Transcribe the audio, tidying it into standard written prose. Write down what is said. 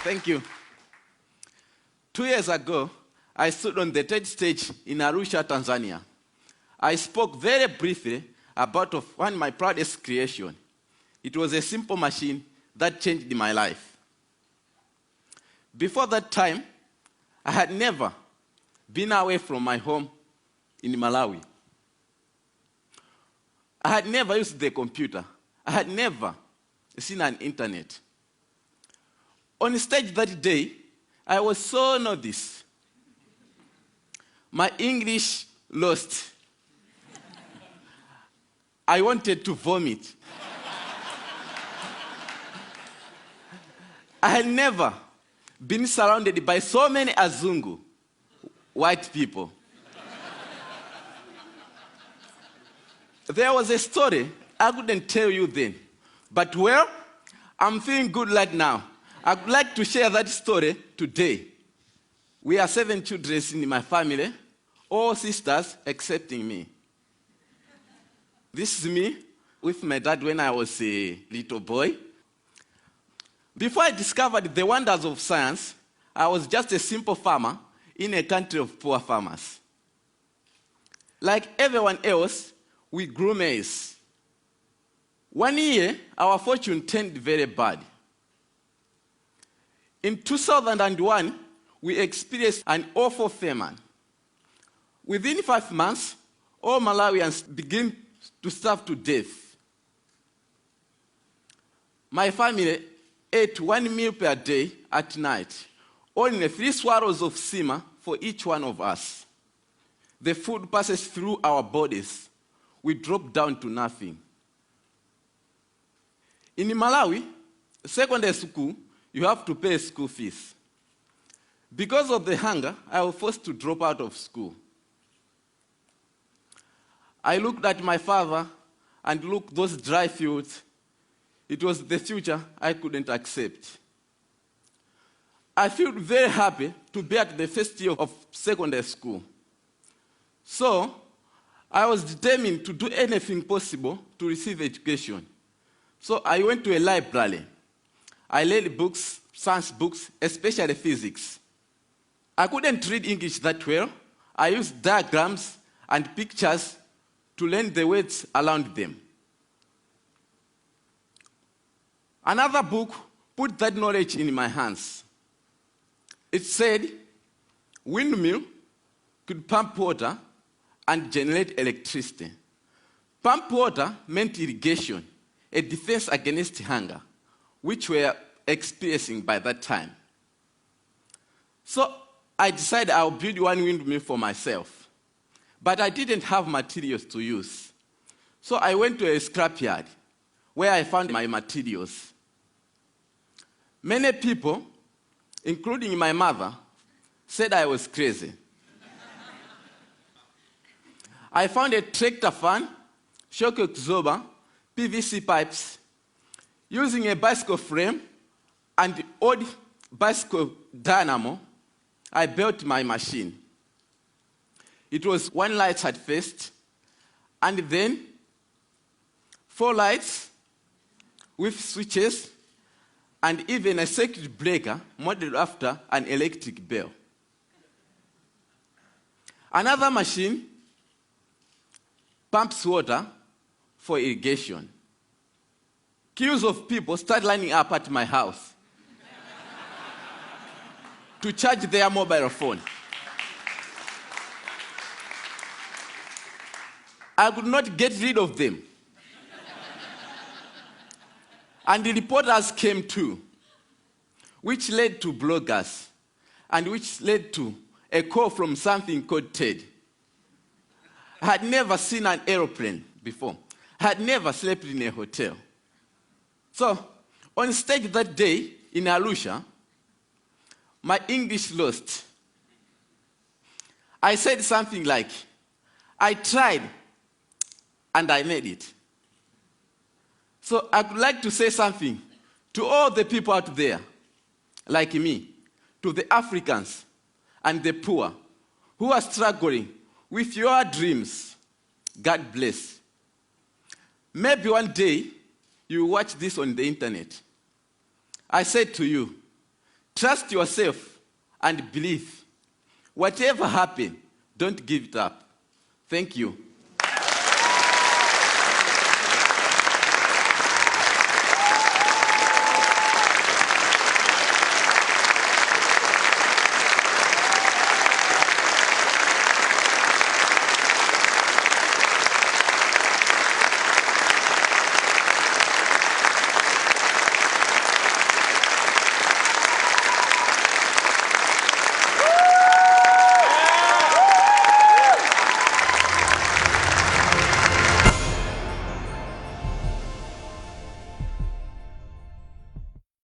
Thank you. 2 years ago, I stood on the TED stage in Arusha, Tanzania. I spoke very briefly about one of my proudest creations. It was a simple machine that changed my life. Before that time, I had never been away from my home in Malawi. I had never used the computer. I had never seen an internet. On stage that day, I was so nervous. My English lost. I wanted to vomit. I had never been surrounded by so many Azungu, white people. There was a story I couldn't tell you then, but well, I'm feeling good right now. I'd like to share that story today. We are 7 children in my family, all sisters excepting me. This is me with my dad when I was a little boy. Before I discovered the wonders of science, I was just a simple farmer in a country of poor farmers. Like everyone else, we grew maize. One year, our fortune turned very bad. In 2001, we experienced an awful famine. Within 5 months, all Malawians began to starve to death. My family ate 1 meal per day at night, only 3 swallows of sima for each one of us. The food passes through our bodies. We drop down to nothing. In Malawi, secondary school, you have to pay school fees. Because of the hunger, I was forced to drop out of school. I looked at my father and looked at those dry fields. It was the future I couldn't accept. I felt very happy to be at the first year of secondary school. So, I was determined to do anything possible to receive education. So I went to a library. I read books, science books, especially physics. I couldn't read English that well. I used diagrams and pictures to learn the words around them. Another book put that knowledge in my hands. It said, windmill could pump water and generate electricity. Pump water meant irrigation, a defense against hunger, which we were experiencing by that time. So I decided I'll build one windmill for myself. But I didn't have materials to use. So I went to a scrapyard where I found my materials. Many people, including my mother, said I was crazy. I found a tractor fan, shock absorber, PVC pipes. Using a bicycle frame and old bicycle dynamo, I built my machine. It was 1 light at first, and then 4 lights with switches, and even a circuit breaker modeled after an electric bell. Another machine pumps water for irrigation. Queues of people start lining up at my house to charge their mobile phone. I could not get rid of them. And the reporters came too, which led to bloggers, and which led to a call from something called TED. I had never seen an airplane before. I had never slept in a hotel. So, on stage that day in Arusha, my English lost. I said something like, I tried and I made it. So I would like to say something to all the people out there, like me, to the Africans and the poor who are struggling with your dreams. God bless. Maybe one day you will watch this on the internet. I said to you, Trust yourself and believe. Whatever happens, don't give it up. Thank you.